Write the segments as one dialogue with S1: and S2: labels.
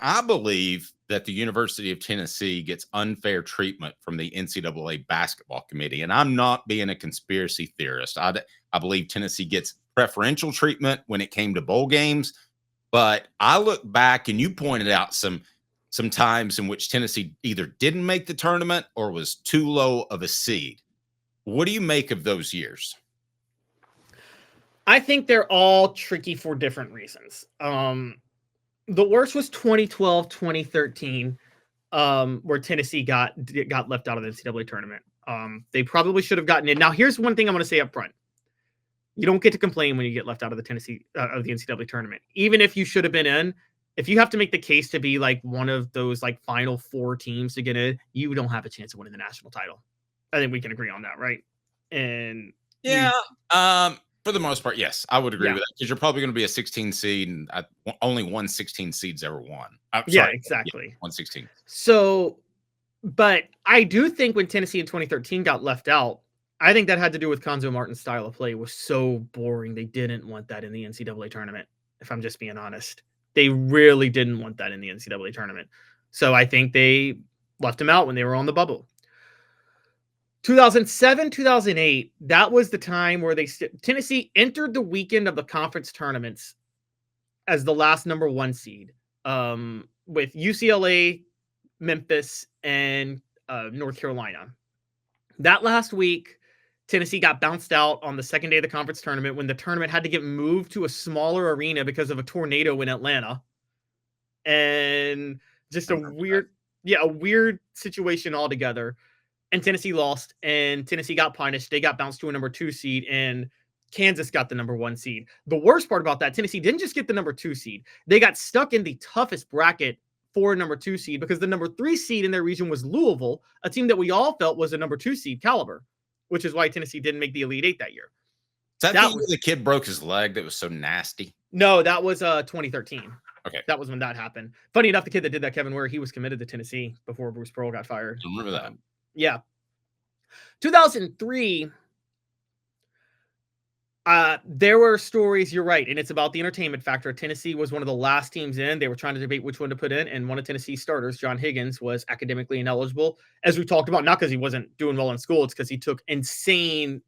S1: I believe that the University of Tennessee gets unfair treatment from the NCAA basketball committee. And I'm not being a conspiracy theorist. I believe Tennessee gets preferential treatment when it came to bowl games. But I look back and you pointed out some times in which Tennessee either didn't make the tournament or was too low of a seed. What do you make of those years?
S2: I think they're all tricky for different reasons. The worst was 2012, 2013, where Tennessee got left out of the NCAA tournament. They probably should have gotten in. Now, here's one thing I'm going to say up front. You don't get to complain when you get left out of the NCAA tournament. Even if you should have been in, if you have to make the case to be like one of those like final four teams to get in, you don't have a chance of winning the national title. I think we can agree on that, right? And
S1: yeah, for the most part, yes, I would agree with that, because you're probably going to be a 16 seed, and only one 16 seed's ever won.
S2: Yeah, exactly.
S1: 116.
S2: So, but I do think when Tennessee in 2013 got left out, I think that had to do with Conzo Martin's style of play was so boring. They didn't want that in the NCAA tournament, if I'm just being honest. They really didn't want that in the NCAA tournament. So I think they left him out when they were on the bubble. 2007, 2008, that was the time where Tennessee entered the weekend of the conference tournaments as the last number one seed, with UCLA, Memphis, and North Carolina. That last week, Tennessee got bounced out on the second day of the conference tournament when the tournament had to get moved to a smaller arena because of a tornado in Atlanta. And just a weird situation altogether. And Tennessee lost, and Tennessee got punished. They got bounced to a number 2 seed, and Kansas got the number 1 seed. The worst part about that, Tennessee didn't just get the number 2 seed. They got stuck in the toughest bracket for a number 2 seed because the number 3 seed in their region was Louisville, a team that we all felt was a number 2 seed caliber, which is why Tennessee didn't make the Elite Eight that year.
S1: That the kid broke his leg that was so nasty?
S2: No, that was 2013.
S1: Okay.
S2: That was when that happened. Funny enough, the kid that did that, Kevin Ware, he was committed to Tennessee before Bruce Pearl got fired.
S1: I remember that.
S2: Yeah. 2003, there were stories, you're right, and it's about the entertainment factor. Tennessee was one of the last teams in. They were trying to debate which one to put in, and one of Tennessee's starters, John Higgins, was academically ineligible. As we talked about, not because he wasn't doing well in school, it's because he took an insane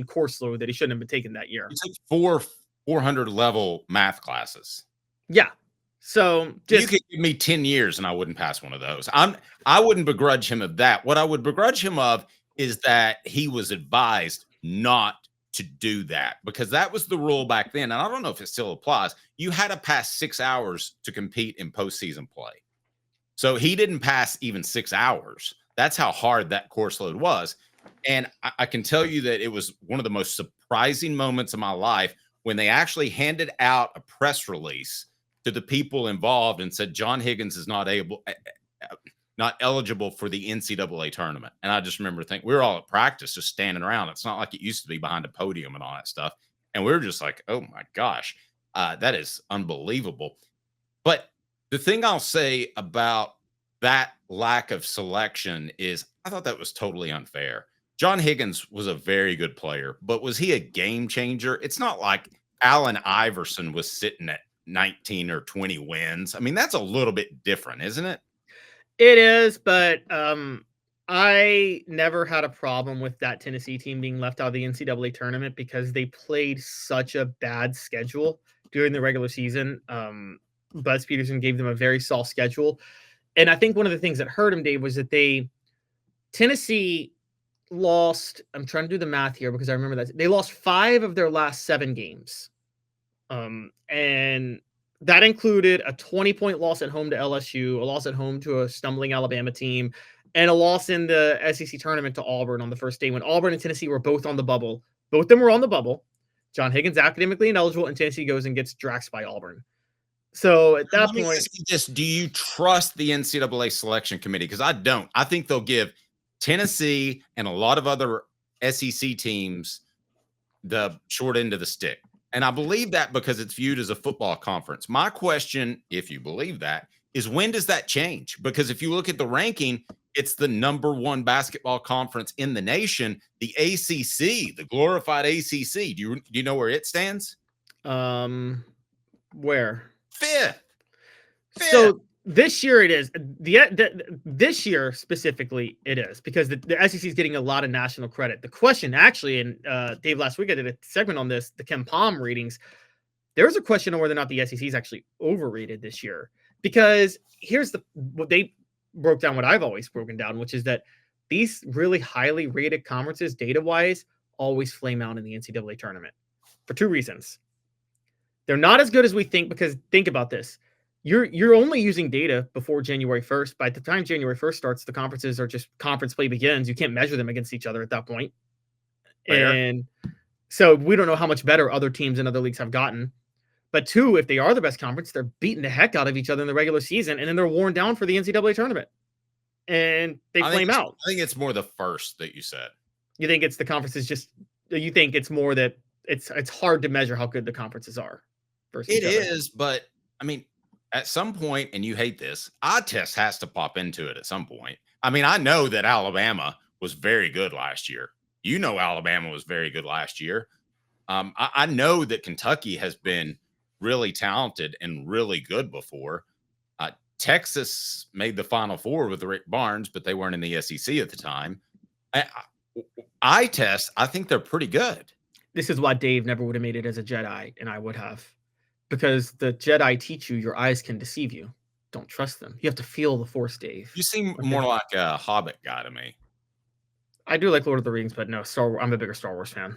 S2: course load that he shouldn't have been taking that year.
S1: He took 400 level math classes.
S2: Yeah. So
S1: you could give me 10 years and I wouldn't pass one of those. I wouldn't begrudge him of that. What I would begrudge him of is that he was advised not to do that, because that was the rule back then. And I don't know if it still applies. You had to pass 6 hours to compete in postseason play. So he didn't pass even 6 hours. That's how hard that course load was. And I can tell you that it was one of the most surprising moments of my life when they actually handed out a press release to the people involved and said John Higgins is not eligible for the NCAA tournament. And I just remember thinking, we were all at practice just standing around. It's not like it used to be behind a podium and all that stuff. And we were just like, oh my gosh, that is unbelievable. But the thing I'll say about that lack of selection is I thought that was totally unfair. John Higgins was a very good player, but was he a game changer? It's not like Allen Iverson was sitting at 19 or 20 wins. I mean, that's a little bit different, isn't it?
S2: It is, but I never had a problem with that Tennessee team being left out of the NCAA tournament because they played such a bad schedule during the regular season. Buzz Peterson gave them a very soft schedule. And I think one of the things that hurt him, Dave, was that Tennessee lost, I'm trying to do the math here because I remember that they lost 5 of their last 7 games. And that included a 20-point loss at home to LSU, a loss at home to a stumbling Alabama team, and a loss in the SEC tournament to Auburn on the first day when Auburn and Tennessee were both on the bubble. Both of them were on the bubble. John Higgins academically ineligible, and Tennessee goes and gets draxed by Auburn. So at that point,
S1: do you trust the NCAA selection committee? Because I don't. I think they'll give Tennessee and a lot of other SEC teams the short end of the stick. And I believe that because it's viewed as a football conference. My question, if you believe that, is when does that change? Because if you look at the ranking, it's the number 1 basketball conference in the nation, the ACC, the glorified ACC. Do you know where it stands?
S2: Where?
S1: 5th.
S2: So this year it is. This year specifically it is because the SEC is getting a lot of national credit. The question actually, and Dave, last week I did a segment on this, the Ken Palm ratings. There's a question on whether or not the SEC is actually overrated this year. Because here's what they broke down, what I've always broken down, which is that these really highly rated conferences, data-wise, always flame out in the NCAA tournament for two reasons. They're not as good as we think, because think about this. You're only using data before January 1st. By the time January 1st starts, the conferences are just conference play begins. You can't measure them against each other at that point. Fair. And so we don't know how much better other teams in other leagues have gotten. But two, if they are the best conference, they're beating the heck out of each other in the regular season, and then they're worn down for the NCAA tournament. And they flame out.
S1: I think it's more the first that you said.
S2: You think it's the conferences you think it's more that it's hard to measure how good the conferences are.
S1: It is, but I mean, at some point, and you hate this, eye test has to pop into it at some point. I mean, I know that Alabama was very good last year. You know, Alabama was very good last year. I know that Kentucky has been really talented and really good before. Texas made the Final Four with Rick Barnes, but they weren't in the SEC at the time. Eye test, I think they're pretty good.
S2: This is why Dave never would have made it as a Jedi, and I would have. Because the Jedi teach you your eyes can deceive you. Don't trust them. You have to feel the Force, Dave.
S1: You seem more like a Hobbit guy to me.
S2: I do like Lord of the Rings, but no, Star Wars. I'm a bigger Star Wars fan.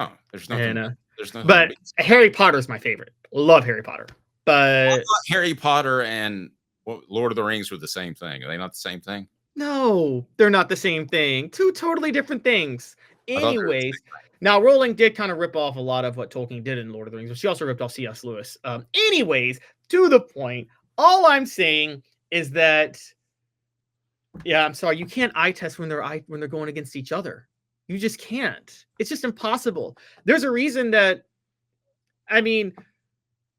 S1: Oh, there's nothing. There's nothing.
S2: But Harry Potter is my favorite. Love Harry Potter. But
S1: Harry Potter and Lord of the Rings were the same thing. Are they not the same thing?
S2: No, they're not the same thing. Two totally different things. Anyways. Now, Rowling did kind of rip off a lot of what Tolkien did in Lord of the Rings, but she also ripped off C.S. Lewis. Anyways, to the point, all I'm saying is that, yeah, I'm sorry, you can't eye test when they're going against each other. You just can't. It's just impossible. There's a reason that, I mean,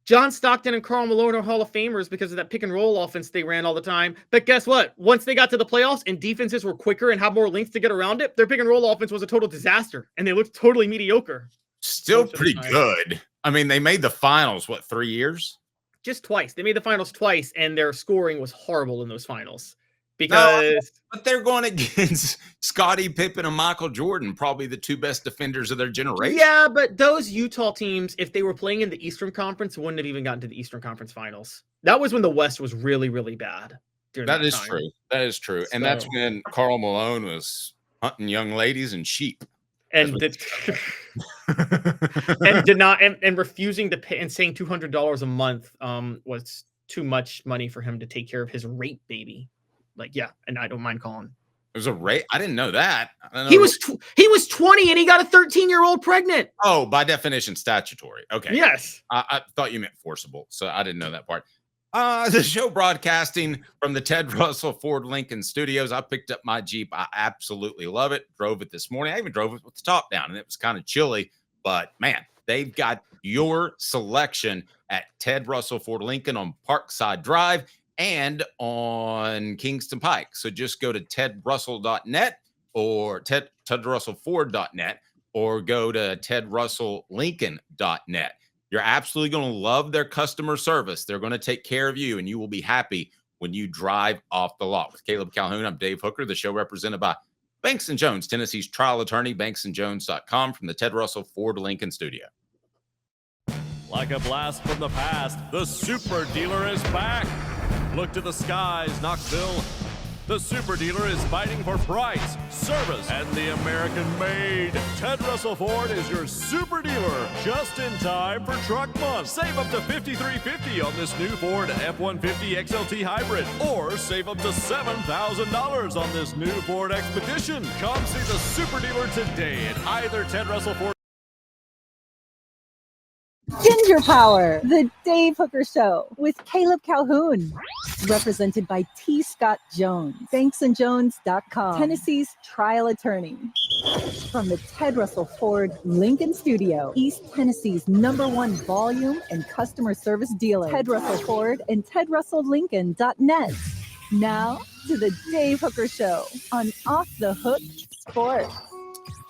S2: John Stockton and Karl Malone are Hall of Famers because of that pick and roll offense they ran all the time. But guess what? Once they got to the playoffs and defenses were quicker and had more length to get around it, their pick and roll offense was a total disaster, and they looked totally mediocre.
S1: Still pretty good. I mean, they made the finals, 3 years?
S2: Just twice. They made the finals twice, and their scoring was horrible in those finals. Because
S1: but they're going against Scottie Pippen and Michael Jordan, probably the two best defenders of their generation.
S2: Yeah, but those Utah teams, if they were playing in the Eastern Conference, wouldn't have even gotten to the Eastern Conference Finals. That was when the West was really, really bad.
S1: That is true. That is true. And that's when Karl Malone was hunting young ladies and sheep.
S2: And and refusing to pay and saying $200 a month was too much money for him to take care of his rape baby. Like, yeah, and I don't mind calling.
S1: It was a rape. I didn't know that.
S2: He was 20 and he got a 13-year-old pregnant.
S1: Oh, by definition, statutory. Okay.
S2: Yes.
S1: I thought you meant forcible, so I didn't know that part. The show broadcasting from the Ted Russell Ford Lincoln Studios. I picked up my Jeep. I absolutely love it. Drove it this morning. I even drove it with the top down, and it was kind of chilly. But, man, they've got your selection at Ted Russell Ford Lincoln on Parkside Drive and on Kingston Pike. So just go to tedrussell.net or tedrussellford.net or go to tedrusselllincoln.net. You're absolutely going to love their customer service. They're going to take care of you, and you will be happy when you drive off the lot. With Caleb Calhoun, I'm Dave Hooker, the show represented by Banks & Jones, Tennessee's trial attorney, banksandjones.com, from the Ted Russell Ford Lincoln Studio.
S3: Like a blast from the past, the Super Dealer is back. Look to the skies, Knoxville. The Super Dealer is fighting for price, service, and the American made. Ted Russell Ford is your Super Dealer, just in time for Truck Month. Save up to $5,350 on this new Ford F-150 XLT Hybrid, or save up to $7,000 on this new Ford Expedition. Come see the Super Dealer today at either Ted Russell Ford.
S4: Ginger Power, the Dave Hooker Show with Caleb Calhoun. Represented by T. Scott Jones, banksandjones.com, Tennessee's trial attorney. From the Ted Russell Ford Lincoln Studio, East Tennessee's #1 volume and customer service dealer, Ted Russell Ford and tedrusselllincoln.net. Now to the Dave Hooker Show on Off the Hook Sports.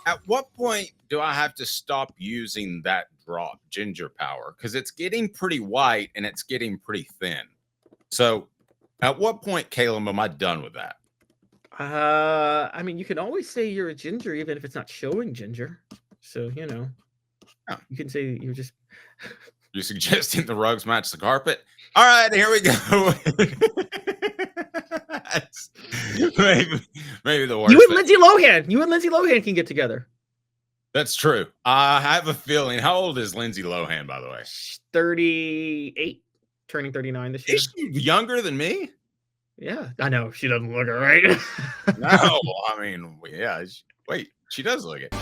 S1: At what point do I have to stop using that drop, Ginger Power? Because it's getting pretty white and it's getting pretty thin. So, at what point, Caleb, am I done with that?
S2: I mean, you can always say you're a ginger, even if it's not showing ginger. So, you know,
S1: Oh.
S2: you can say you're just.
S1: You're suggesting the rugs match the carpet? All right, here we go. maybe the worst.
S2: You and Lindsay Lohan. You and Lindsay Lohan can get together.
S1: That's true. I have a feeling. How old is Lindsay Lohan, by the way?
S2: 38, turning 39 this year.
S1: Is she younger than me?
S2: Yeah, I know. She doesn't look it, right?
S1: No, I mean, yeah. Wait, she does look it.